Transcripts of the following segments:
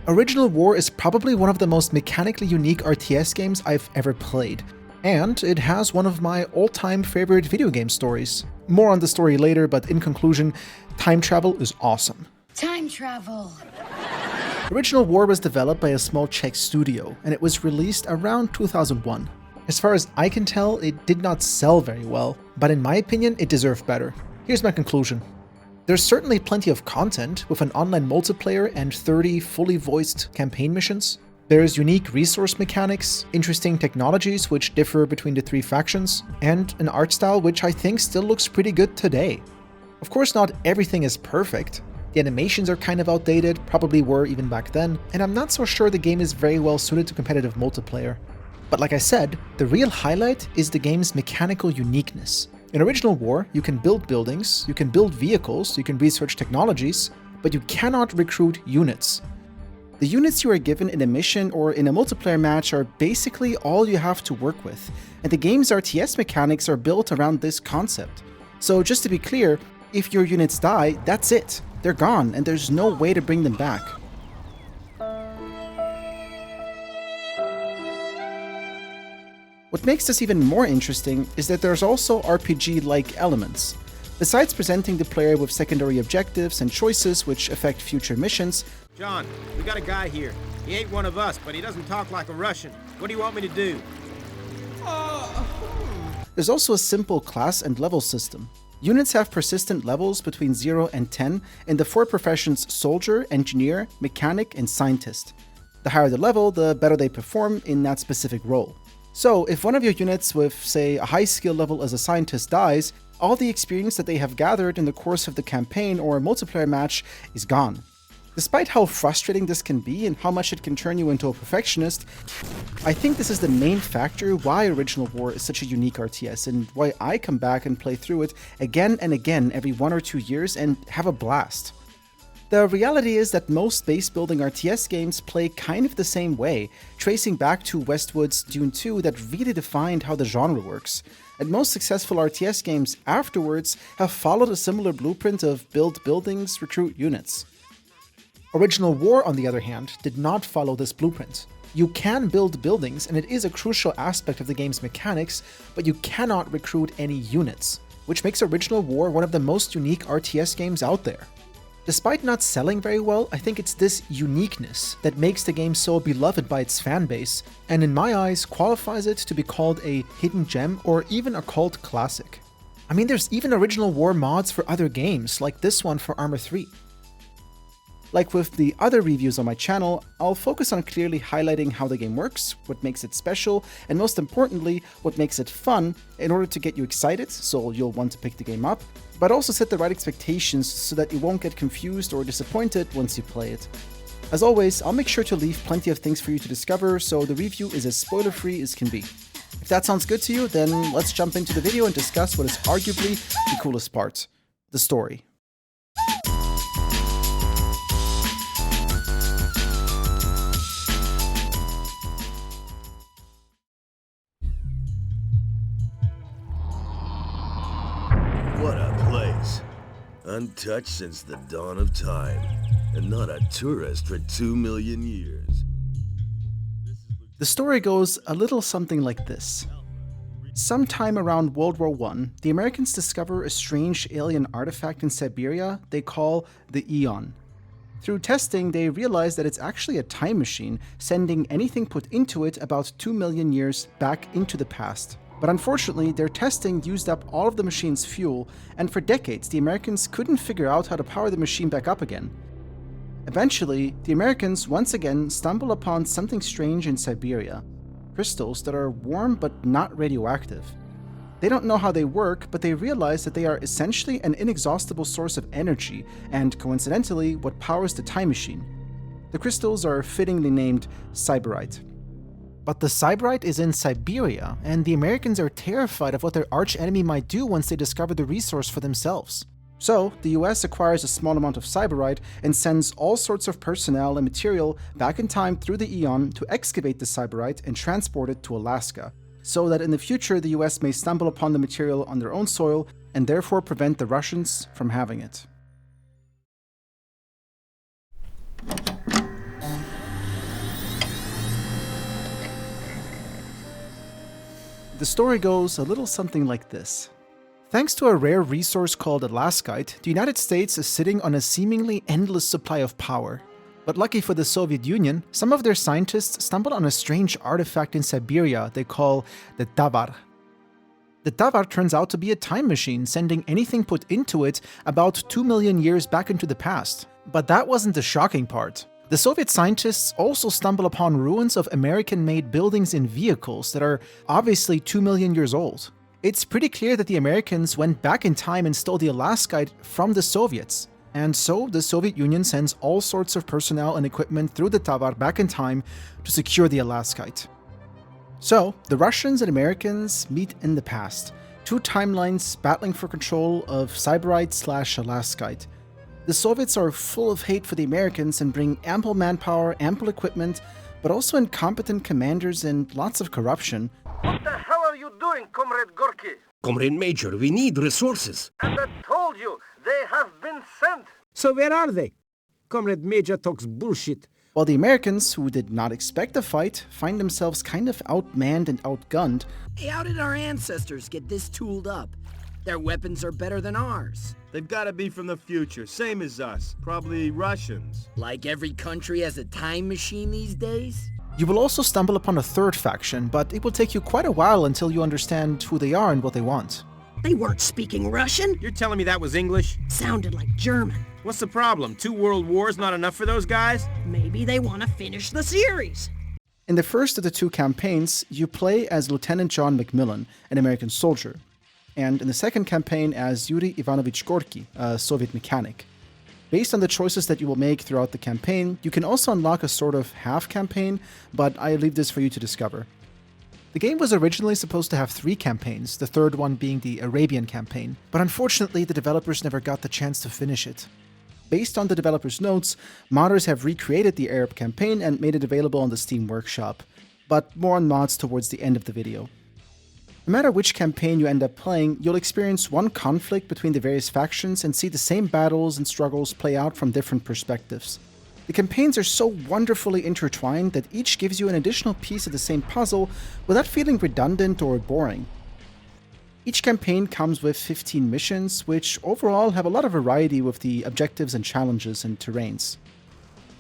Original War is probably one of the most mechanically unique RTS games I've ever played, and it has one of my all-time favorite video game stories. More on the story later, but in conclusion, time travel is awesome. Time travel! Original War was developed by a small Czech studio, and it was released around 2001. As far as I can tell, it did not sell very well, but in my opinion, it deserved better. Here's my conclusion. There's certainly plenty of content, with an online multiplayer and 30 fully voiced campaign missions. There's unique resource mechanics, interesting technologies which differ between the three factions, and an art style which I think still looks pretty good today. Of course, not everything is perfect. The animations are kind of outdated, probably were even back then, and I'm not so sure the game is very well suited to competitive multiplayer. But like I said, the real highlight is the game's mechanical uniqueness. In Original War, you can build buildings, you can build vehicles, you can research technologies, but you cannot recruit units. The units you are given in a mission or in a multiplayer match are basically all you have to work with, and the game's RTS mechanics are built around this concept. So just to be clear, if your units die, that's it. They're gone, and there's no way to bring them back. What makes this even more interesting is that there's also RPG-like elements. Besides presenting the player with secondary objectives and choices which affect future missions, John, we got a guy here. He ain't one of us, but he doesn't talk like a Russian. What do you want me to do? There's also a simple class and level system. Units have persistent levels between 0 and 10 in the four professions soldier, engineer, mechanic, and scientist. The higher the level, the better they perform in that specific role. So, if one of your units with, say, a high skill level as a scientist dies, all the experience that they have gathered in the course of the campaign or multiplayer match is gone. Despite how frustrating this can be and how much it can turn you into a perfectionist, I think this is the main factor why Original War is such a unique RTS and why I come back and play through it again and again every 1 or 2 years and have a blast. The reality is that most base-building RTS games play kind of the same way, tracing back to Westwood's Dune 2 that really defined how the genre works. And most successful RTS games afterwards have followed a similar blueprint of build buildings, recruit units. Original War, on the other hand, did not follow this blueprint. You can build buildings, and it is a crucial aspect of the game's mechanics, but you cannot recruit any units, which makes Original War one of the most unique RTS games out there. Despite not selling very well, I think it's this uniqueness that makes the game so beloved by its fanbase, and in my eyes qualifies it to be called a hidden gem or even a cult classic. I mean, there's even Original War mods for other games, like this one for Arma 3. Like with the other reviews on my channel, I'll focus on clearly highlighting how the game works, what makes it special, and most importantly, what makes it fun in order to get you excited, so you'll want to pick the game up, but also set the right expectations so that you won't get confused or disappointed once you play it. As always, I'll make sure to leave plenty of things for you to discover, so the review is as spoiler-free as can be. If that sounds good to you, then let's jump into the video and discuss what is arguably the coolest part: the story. What a place. Untouched since the dawn of time, and not a tourist for 2 million years. The story goes a little something like this. Sometime around World War I, the Americans discover a strange alien artifact in Siberia they call the Eon. Through testing, they realize that it's actually a time machine, sending anything put into it about 2 million years back into the past. But unfortunately, their testing used up all of the machine's fuel, and for decades the Americans couldn't figure out how to power the machine back up again. Eventually, the Americans once again stumble upon something strange in Siberia: crystals that are warm but not radioactive. They don't know how they work, but they realize that they are essentially an inexhaustible source of energy, and coincidentally, what powers the time machine. The crystals are fittingly named Cyberite. But the Cyberite is in Siberia, and the Americans are terrified of what their arch-enemy might do once they discover the resource for themselves. So, the US acquires a small amount of Cyberite and sends all sorts of personnel and material back in time through the Eon to excavate the Cyberite and transport it to Alaska, so that in the future the US may stumble upon the material on their own soil and therefore prevent the Russians from having it. The story goes a little something like this. Thanks to a rare resource called Alaskite, the United States is sitting on a seemingly endless supply of power. But lucky for the Soviet Union, some of their scientists stumbled on a strange artifact in Siberia they call the Tavar. The Tavar turns out to be a time machine, sending anything put into it about 2 million years back into the past. But that wasn't the shocking part. The Soviet scientists also stumble upon ruins of American-made buildings and vehicles that are obviously 2 million years old. It's pretty clear that the Americans went back in time and stole the Alaskite from the Soviets. And so the Soviet Union sends all sorts of personnel and equipment through the Tavar back in time to secure the Alaskite. So, the Russians and Americans meet in the past, two timelines battling for control of Sybarite/Alaskite. The Soviets are full of hate for the Americans and bring ample manpower, ample equipment, but also incompetent commanders and lots of corruption. What the hell are you doing, Comrade Gorky? Comrade Major, we need resources. And I told you, they have been sent. So where are they? Comrade Major talks bullshit. While the Americans, who did not expect a fight, find themselves kind of outmanned and outgunned. Hey, how did our ancestors get this tooled up? Their weapons are better than ours. They've got to be from the future, same as us. Probably Russians. Like every country has a time machine these days? You will also stumble upon a third faction, but it will take you quite a while until you understand who they are and what they want. They weren't speaking Russian. You're telling me that was English? Sounded like German. What's the problem? 2 world wars not enough for those guys? Maybe they want to finish the series. In the first of the 2 campaigns, you play as Lieutenant John McMillan, an American soldier, and in the second campaign as Yuri Ivanovich Gorky, a Soviet mechanic. Based on the choices that you will make throughout the campaign, you can also unlock a sort of half-campaign, but I leave this for you to discover. The game was originally supposed to have 3 campaigns, the third one being the Arabian campaign, but unfortunately the developers never got the chance to finish it. Based on the developers' notes, modders have recreated the Arab campaign and made it available on the Steam Workshop, but more on mods towards the end of the video. No matter which campaign you end up playing, you'll experience one conflict between the various factions and see the same battles and struggles play out from different perspectives. The campaigns are so wonderfully intertwined that each gives you an additional piece of the same puzzle without feeling redundant or boring. Each campaign comes with 15 missions, which overall have a lot of variety with the objectives and challenges and terrains.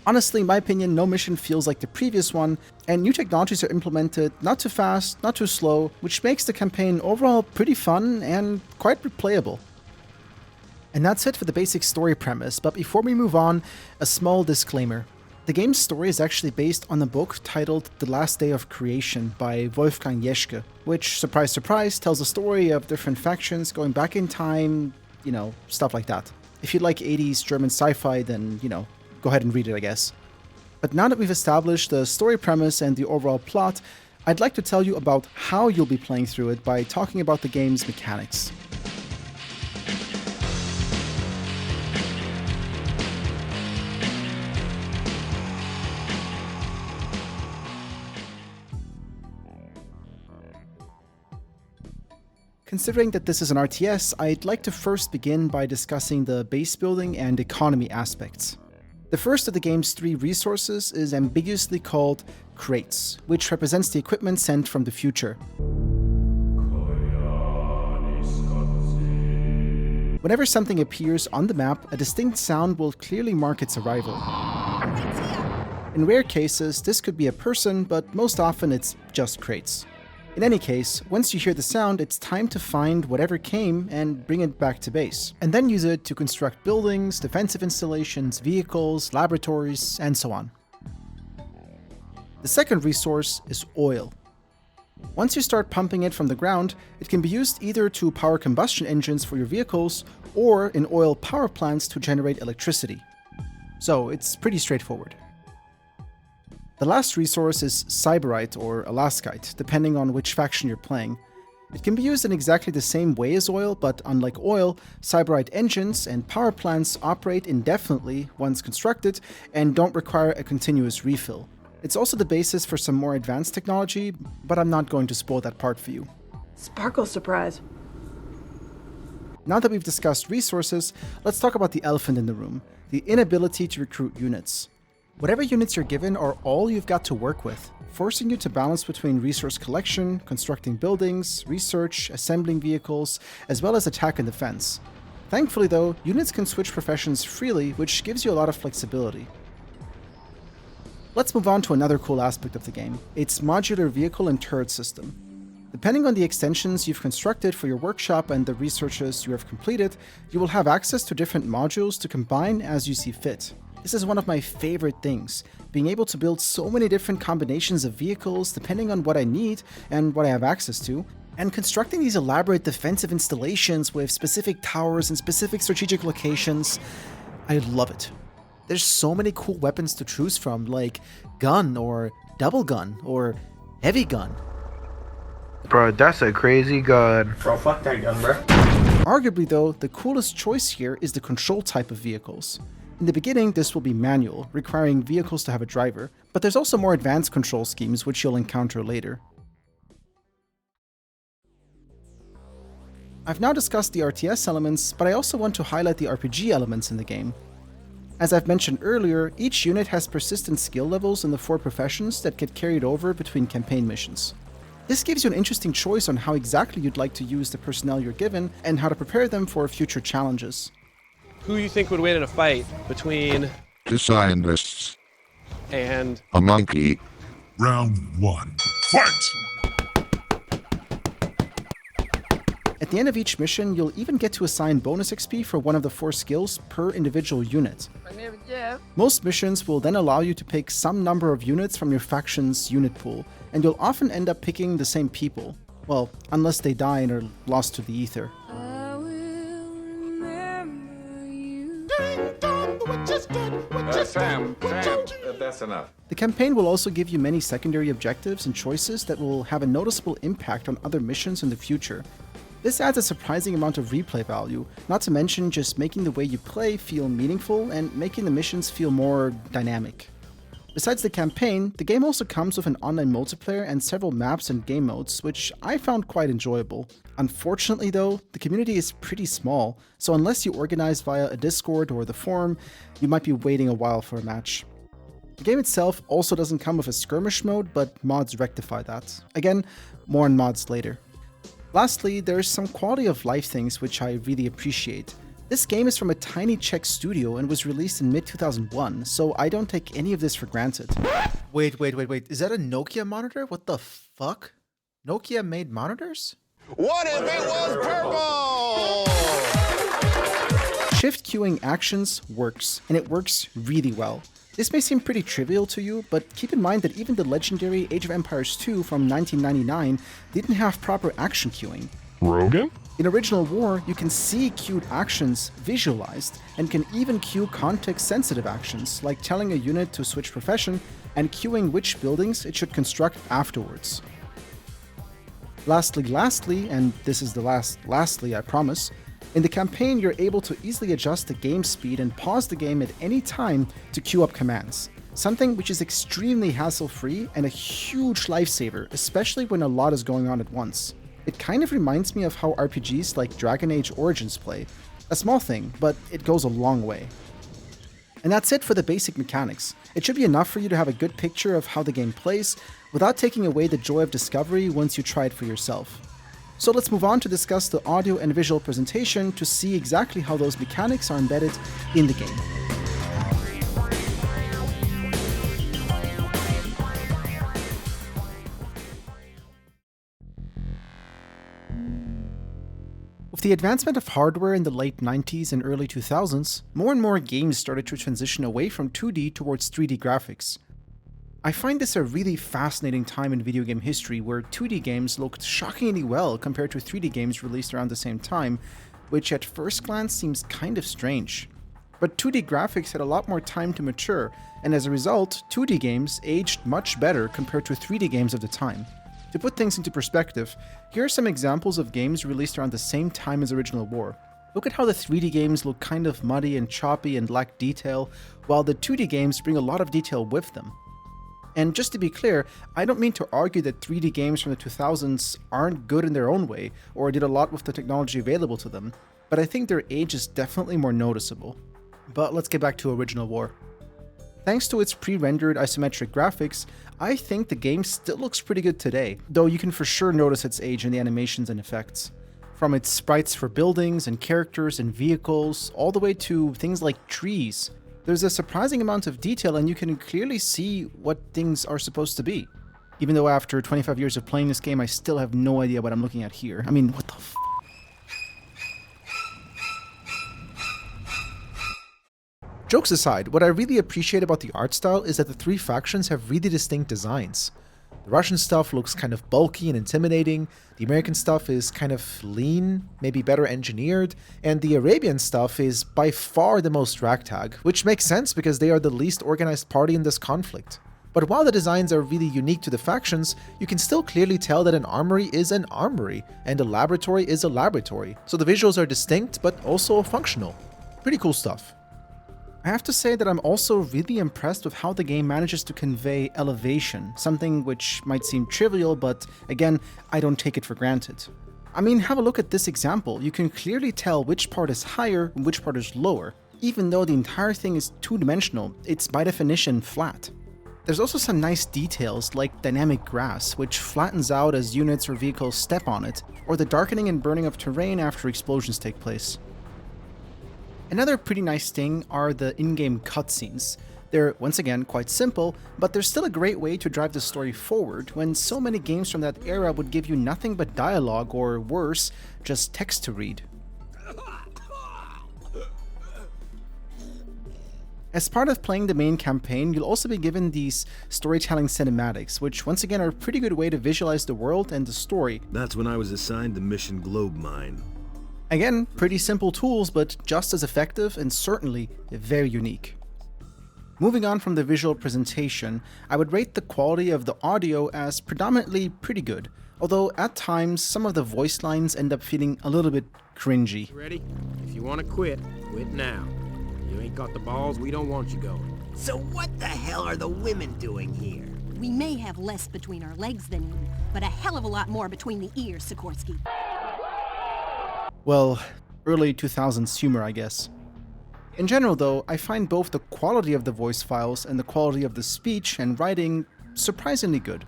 Honestly, in my opinion, no mission feels like the previous one, and new technologies are implemented not too fast, not too slow, which makes the campaign overall pretty fun and quite replayable. And that's it for the basic story premise, but before we move on, a small disclaimer. The game's story is actually based on a book titled The Last Day of Creation by Wolfgang Jeschke, which, surprise surprise, tells a story of different factions going back in time, stuff like that. If you like 80s German sci-fi, then, go ahead and read it, I guess. But now that we've established the story premise and the overall plot, I'd like to tell you about how you'll be playing through it by talking about the game's mechanics. Considering that this is an RTS, I'd like to first begin by discussing the base building and economy aspects. The first of the game's 3 resources is ambiguously called crates, which represents the equipment sent from the future. Whenever something appears on the map, a distinct sound will clearly mark its arrival. In rare cases, this could be a person, but most often it's just crates. In any case, once you hear the sound, it's time to find whatever came and bring it back to base, and then use it to construct buildings, defensive installations, vehicles, laboratories, and so on. The second resource is oil. Once you start pumping it from the ground, it can be used either to power combustion engines for your vehicles, or in oil power plants to generate electricity. So it's pretty straightforward. The last resource is Sybarite or Alaskite, depending on which faction you're playing. It can be used in exactly the same way as oil, but unlike oil, Sybarite engines and power plants operate indefinitely once constructed and don't require a continuous refill. It's also the basis for some more advanced technology, but I'm not going to spoil that part for you. Sparkle surprise. Now that we've discussed resources, let's talk about the elephant in the room, the inability to recruit units. Whatever units you're given are all you've got to work with, forcing you to balance between resource collection, constructing buildings, research, assembling vehicles, as well as attack and defense. Thankfully though, units can switch professions freely, which gives you a lot of flexibility. Let's move on to another cool aspect of the game, its modular vehicle and turret system. Depending on the extensions you've constructed for your workshop and the researches you have completed, you will have access to different modules to combine as you see fit. This is one of my favorite things, being able to build so many different combinations of vehicles depending on what I need and what I have access to, and constructing these elaborate defensive installations with specific towers and specific strategic locations. I love it. There's so many cool weapons to choose from, like gun or double gun or heavy gun. Bro, that's a crazy gun. Bro, fuck that gun, bro. Arguably though, the coolest choice here is the control type of vehicles. In the beginning, this will be manual, requiring vehicles to have a driver, but there's also more advanced control schemes which you'll encounter later. I've now discussed the RTS elements, but I also want to highlight the RPG elements in the game. As I've mentioned earlier, each unit has persistent skill levels in the 4 professions that get carried over between campaign missions. This gives you an interesting choice on how exactly you'd like to use the personnel you're given and how to prepare them for future challenges. Who you think would win in a fight between the scientists and a monkey? Round 1. Fight! At the end of each mission, you'll even get to assign bonus XP for one of the 4 skills per individual unit. Most missions will then allow you to pick some number of units from your faction's unit pool, and you'll often end up picking the same people. Well, unless they die and are lost to the ether. Sam, that's enough. The campaign will also give you many secondary objectives and choices that will have a noticeable impact on other missions in the future. This adds a surprising amount of replay value, not to mention just making the way you play feel meaningful and making the missions feel more dynamic. Besides the campaign, the game also comes with an online multiplayer and several maps and game modes, which I found quite enjoyable. Unfortunately though, the community is pretty small, so unless you organize via a Discord or the forum, you might be waiting a while for a match. The game itself also doesn't come with a skirmish mode, but mods rectify that. Again, more on mods later. Lastly, there's some quality of life things which I really appreciate. This game is from a tiny Czech studio and was released in mid-2001, so I don't take any of this for granted. Wait. Is that a Nokia monitor? What the fuck? Nokia made monitors? What if it was purple? Shift queuing actions works, and it works really well. This may seem pretty trivial to you, but keep in mind that even the legendary Age of Empires 2 from 1999 didn't have proper action queuing. Rogan? In Original War, you can see queued actions visualized, and can even queue context-sensitive actions, like telling a unit to switch profession and queuing which buildings it should construct afterwards. Lastly, and this is the lastly I promise, in the campaign you're able to easily adjust the game speed and pause the game at any time to queue up commands, something which is extremely hassle-free and a huge lifesaver, especially when a lot is going on at once. It kind of reminds me of how RPGs like Dragon Age Origins play. A small thing, but it goes a long way. And that's it for the basic mechanics. It should be enough for you to have a good picture of how the game plays, without taking away the joy of discovery once you try it for yourself. So let's move on to discuss the audio and visual presentation to see exactly how those mechanics are embedded in the game. With the advancement of hardware in the late 90s and early 2000s, more and more games started to transition away from 2D towards 3D graphics. I find this a really fascinating time in video game history where 2D games looked shockingly well compared to 3D games released around the same time, which at first glance seems kind of strange. But 2D graphics had a lot more time to mature, and as a result, 2D games aged much better compared to 3D games of the time. To put things into perspective, here are some examples of games released around the same time as Original War. Look at how the 3D games look kind of muddy and choppy and lack detail, while the 2D games bring a lot of detail with them. And just to be clear, I don't mean to argue that 3D games from the 2000s aren't good in their own way, or did a lot with the technology available to them, but I think their age is definitely more noticeable. But let's get back to Original War. Thanks to its pre-rendered isometric graphics, I think the game still looks pretty good today, though you can for sure notice its age in the animations and effects. From its sprites for buildings and characters and vehicles, all the way to things like trees. There's a surprising amount of detail and you can clearly see what things are supposed to be. Even though after 25 years of playing this game, I still have no idea what I'm looking at here. I mean, what the f***? Jokes aside, what I really appreciate about the art style is that the three factions have really distinct designs. The Russian stuff looks kind of bulky and intimidating, the American stuff is kind of lean, maybe better engineered, and the Arabian stuff is by far the most ragtag, which makes sense because they are the least organized party in this conflict. But while the designs are really unique to the factions, you can still clearly tell that an armory is an armory, and a laboratory is a laboratory, so the visuals are distinct but also functional. Pretty cool stuff. I have to say that I'm also really impressed with how the game manages to convey elevation, something which might seem trivial, but again, I don't take it for granted. I mean, have a look at this example. You can clearly tell which part is higher and which part is lower. Even though the entire thing is two-dimensional, it's by definition flat. There's also some nice details like dynamic grass, which flattens out as units or vehicles step on it, or the darkening and burning of terrain after explosions take place. Another pretty nice thing are the in-game cutscenes. They're, once again, quite simple, but they're still a great way to drive the story forward when so many games from that era would give you nothing but dialogue or, worse, just text to read. As part of playing the main campaign, you'll also be given these storytelling cinematics, which once again are a pretty good way to visualize the world and the story. That's when I was assigned the mission Globe Mine. Again, pretty simple tools, but just as effective and certainly very unique. Moving on from the visual presentation, I would rate the quality of the audio as predominantly pretty good, although at times some of the voice lines end up feeling a little bit cringy. Ready? If you want to quit, quit now. You ain't got the balls, we don't want you going. So what the hell are the women doing here? We may have less between our legs than you, but a hell of a lot more between the ears, Sikorsky. Well, early 2000s humor, I guess. In general though, I find both the quality of the voice files and the quality of the speech and writing surprisingly good.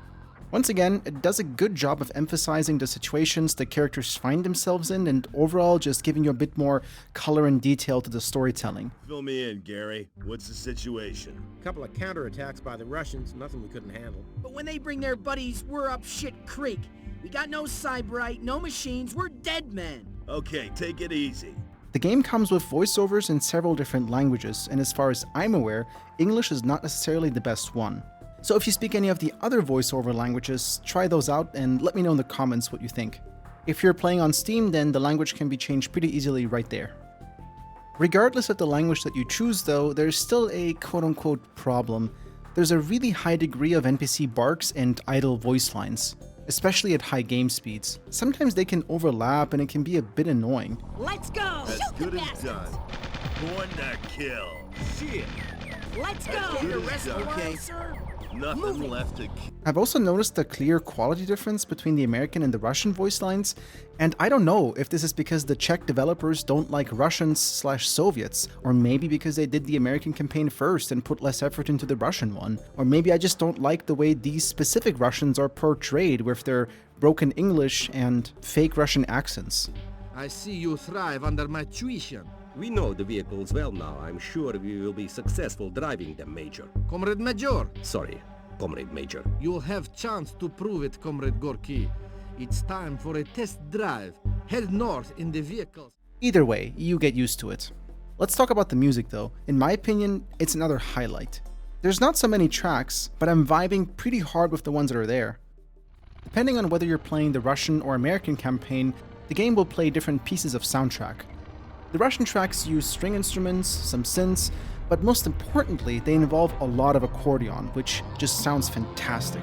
Once again, it does a good job of emphasizing the situations the characters find themselves in and overall just giving you a bit more color and detail to the storytelling. Fill me in, Gary. What's the situation? A couple of counterattacks by the Russians, nothing we couldn't handle. But when they bring their buddies, we're up shit creek. We got no cyberite, no machines, we're dead men. Okay, take it easy. The game comes with voiceovers in several different languages, and as far as I'm aware, English is not necessarily the best one. So if you speak any of the other voiceover languages, try those out and let me know in the comments what you think. If you're playing on Steam, then the language can be changed pretty easily right there. Regardless of the language that you choose though, there's still a quote-unquote problem. There's a really high degree of NPC barks and idle voice lines, especially at high game speeds. Sometimes they can overlap and it can be a bit annoying. Let's go! As Shoot good the as bastards! done. Born to kill. Shit. Let's As go! good as done. Okay, sir. Nothing left to kill. I've also noticed a clear quality difference between the American and the Russian voice lines, and I don't know if this is because the Czech developers don't like Russians/Soviets, or maybe because they did the American campaign first and put less effort into the Russian one, or maybe I just don't like the way these specific Russians are portrayed with their broken English and fake Russian accents. I see you thrive under my tuition. We know the vehicles well now. I'm sure we will be successful driving them, Major. Comrade Major. Sorry, Comrade Major. You'll have chance to prove it, Comrade Gorky. It's time for a test drive. Head north in the vehicles. Either way, you get used to it. Let's talk about the music though. In my opinion, it's another highlight. There's not so many tracks, but I'm vibing pretty hard with the ones that are there. Depending on whether you're playing the Russian or American campaign, the game will play different pieces of soundtrack. The Russian tracks use string instruments, some synths, but most importantly, they involve a lot of accordion, which just sounds fantastic.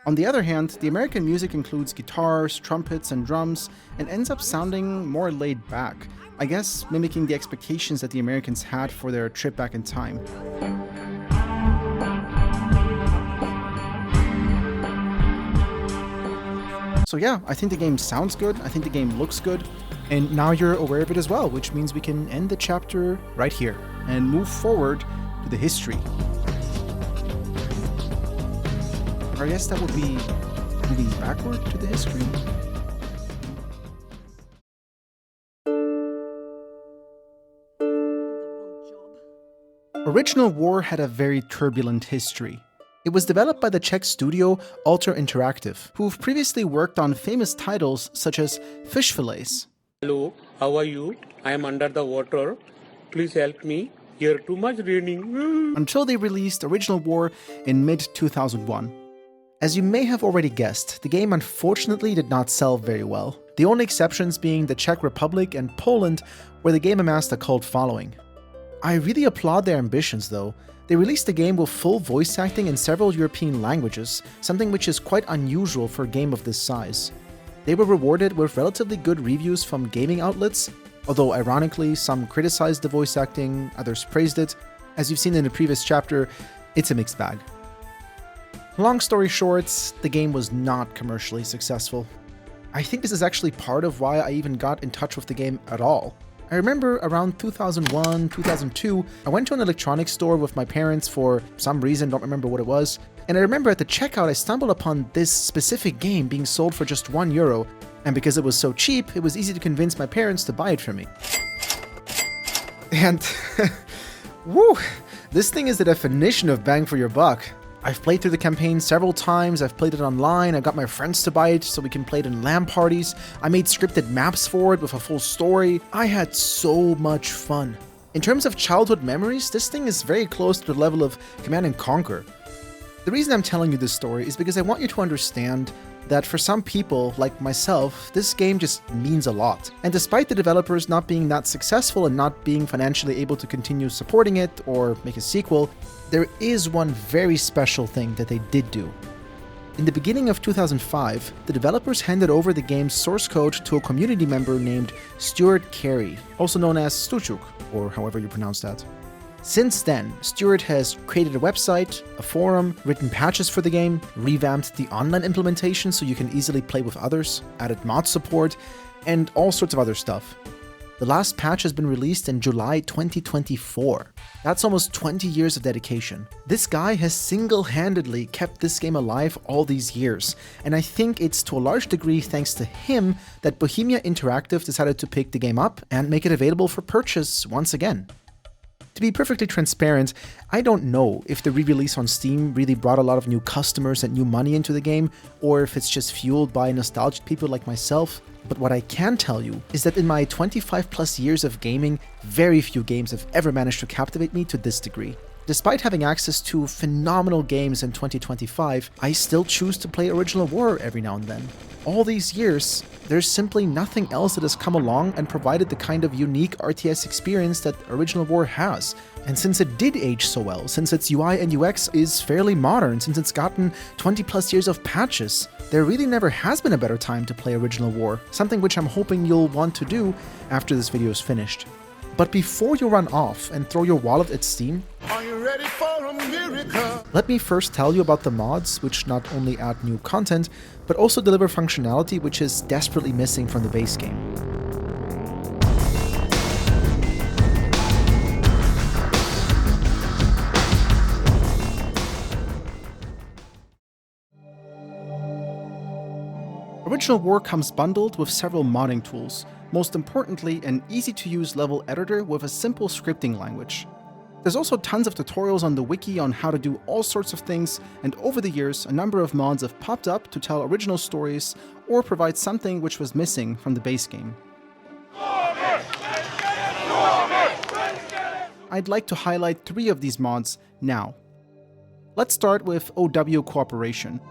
On the other hand, the American music includes guitars, trumpets, and drums, and ends up sounding more laid back, I guess mimicking the expectations that the Americans had for their trip back in time. So yeah, I think the game sounds good, I think the game looks good, and now you're aware of it as well, which means we can end the chapter right here and move forward to the history. Or I guess that would be moving backward to the history. Original War had a very turbulent history. It was developed by the Czech studio Alter Interactive, who've previously worked on famous titles such as Fish Fillets. Hello, how are you? I am under the water. Please help me. Here too much raining. Until they released Original War in mid-2001. As you may have already guessed, the game unfortunately did not sell very well, the only exceptions being the Czech Republic and Poland, where the game amassed a cult following. I really applaud their ambitions though. They released the game with full voice acting in several European languages, something which is quite unusual for a game of this size. They were rewarded with relatively good reviews from gaming outlets, although ironically some criticized the voice acting, others praised it. As you've seen in the previous chapter, it's a mixed bag. Long story short, the game was not commercially successful. I think this is actually part of why I even got in touch with the game at all. I remember around 2001, 2002, I went to an electronics store with my parents for some reason, don't remember what it was, and I remember at the checkout I stumbled upon this specific game being sold for just €1, and because it was so cheap, it was easy to convince my parents to buy it for me. And woo, this thing is the definition of bang for your buck. I've played through the campaign several times, I've played it online, I got my friends to buy it so we can play it in LAN parties, I made scripted maps for it with a full story. I had so much fun. In terms of childhood memories, this thing is very close to the level of Command & Conquer. The reason I'm telling you this story is because I want you to understand that for some people, like myself, this game just means a lot. And despite the developers not being that successful and not being financially able to continue supporting it or make a sequel, there is one very special thing that they did do. In the beginning of 2005, the developers handed over the game's source code to a community member named Stuart Carey, also known as Stuchuk, or however you pronounce that. Since then, Stuart has created a website, a forum, written patches for the game, revamped the online implementation so you can easily play with others, added mod support, and all sorts of other stuff. The last patch has been released in July 2024. That's almost 20 years of dedication. This guy has single-handedly kept this game alive all these years, and I think it's to a large degree thanks to him that Bohemia Interactive decided to pick the game up and make it available for purchase once again. To be perfectly transparent, I don't know if the re-release on Steam really brought a lot of new customers and new money into the game, or if it's just fueled by nostalgic people like myself. But what I can tell you is that in my 25 plus years of gaming, very few games have ever managed to captivate me to this degree. Despite having access to phenomenal games in 2025, I still choose to play Original War every now and then. All these years, there's simply nothing else that has come along and provided the kind of unique RTS experience that Original War has. And since it did age so well, since its UI and UX is fairly modern, since it's gotten 20 plus years of patches, there really never has been a better time to play Original War, something which I'm hoping you'll want to do after this video is finished. But before you run off and throw your wallet at Steam, Are you ready for a miracle? let me first tell you about the mods, which not only add new content, but also deliver functionality which is desperately missing from the base game. Original War comes bundled with several modding tools, most importantly an easy-to-use level editor with a simple scripting language. There's also tons of tutorials on the wiki on how to do all sorts of things, and over the years a number of mods have popped up to tell original stories or provide something which was missing from the base game. I'd like to highlight 3 of these mods now. Let's start with OW Cooperation.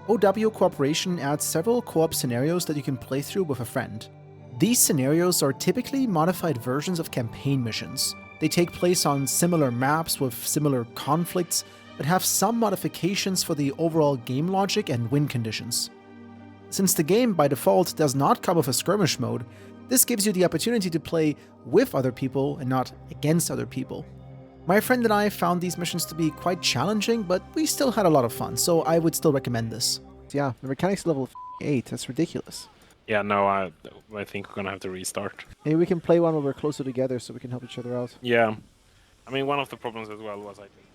OW Cooperation adds several co-op scenarios that you can play through with a friend. These scenarios are typically modified versions of campaign missions. They take place on similar maps with similar conflicts, but have some modifications for the overall game logic and win conditions. Since the game by default does not come with a skirmish mode, this gives you the opportunity to play with other people and not against other people. My friend and I found these missions to be quite challenging, but we still had a lot of fun, so I would still recommend this. So yeah, the mechanics level 8. That's ridiculous. Yeah, no, I think we're gonna have to restart. Maybe we can play one when we're closer together so we can help each other out. Yeah. I mean, one of the problems as well was I think...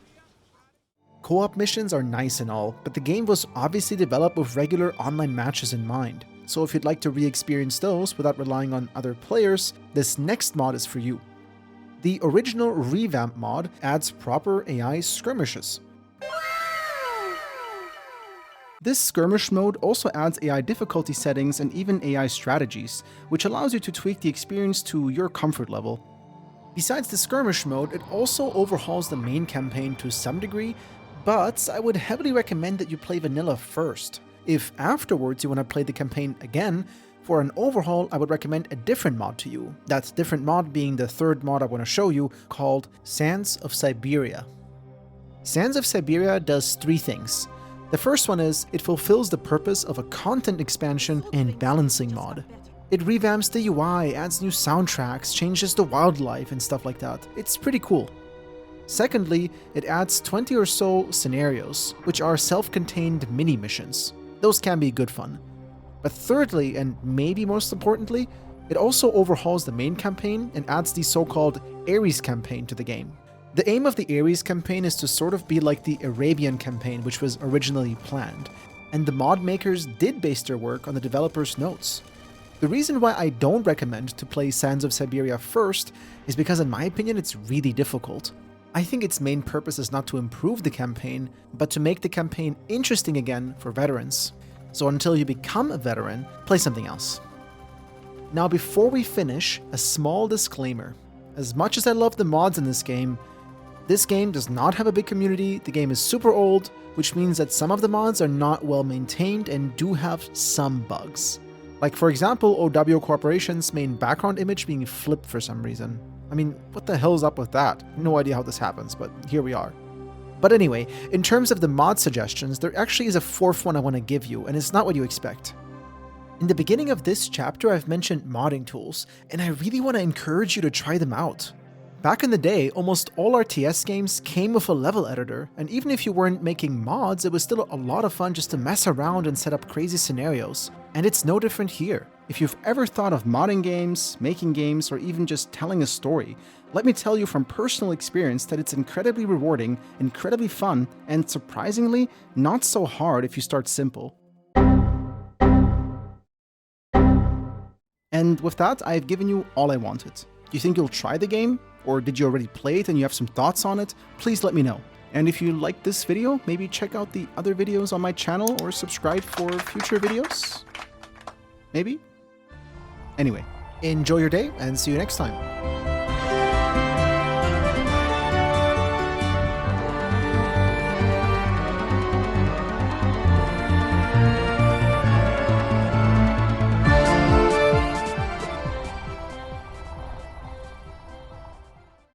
Co-op missions are nice and all, but the game was obviously developed with regular online matches in mind. So if you'd like to re-experience those without relying on other players, this next mod is for you. The original revamp mod adds proper AI skirmishes. This skirmish mode also adds AI difficulty settings and even AI strategies, which allows you to tweak the experience to your comfort level. Besides the skirmish mode, it also overhauls the main campaign to some degree, but I would heavily recommend that you play vanilla first. If afterwards you want to play the campaign again, for an overhaul I would recommend a different mod to you. That different mod being the third mod I want to show you, called Sands of Siberia. Sands of Siberia does 3 things. The first one is, it fulfills the purpose of a content expansion and balancing mod. It revamps the UI, adds new soundtracks, changes the wildlife and stuff like that. It's pretty cool. Secondly, it adds 20 or so scenarios, which are self-contained mini-missions. Those can be good fun. But thirdly, and maybe most importantly, it also overhauls the main campaign and adds the so-called Ares campaign to the game. The aim of the Ares campaign is to sort of be like the Arabian campaign which was originally planned, and the mod makers did base their work on the developers' notes. The reason why I don't recommend to play Sands of Siberia first is because in my opinion it's really difficult. I think its main purpose is not to improve the campaign, but to make the campaign interesting again for veterans. So until you become a veteran, play something else. Now before we finish, a small disclaimer. As much as I love the mods in this game does not have a big community, the game is super old, which means that some of the mods are not well maintained and do have some bugs. Like for example, OW Corporation's main background image being flipped for some reason. I mean, what the hell's up with that? No idea how this happens, but here we are. But anyway, in terms of the mod suggestions, there actually is a 4th one I want to give you, and it's not what you expect. In the beginning of this chapter, I've mentioned modding tools, and I really want to encourage you to try them out. Back in the day, almost all RTS games came with a level editor, and even if you weren't making mods, it was still a lot of fun just to mess around and set up crazy scenarios. And it's no different here. If you've ever thought of modding games, making games, or even just telling a story, let me tell you from personal experience that it's incredibly rewarding, incredibly fun, and surprisingly, not so hard if you start simple. And with that, I've given you all I wanted. Do you think you'll try the game? Or did you already play it and you have some thoughts on it? Please let me know. And if you liked this video, maybe check out the other videos on my channel or subscribe for future videos? Maybe? Anyway, enjoy your day and see you next time.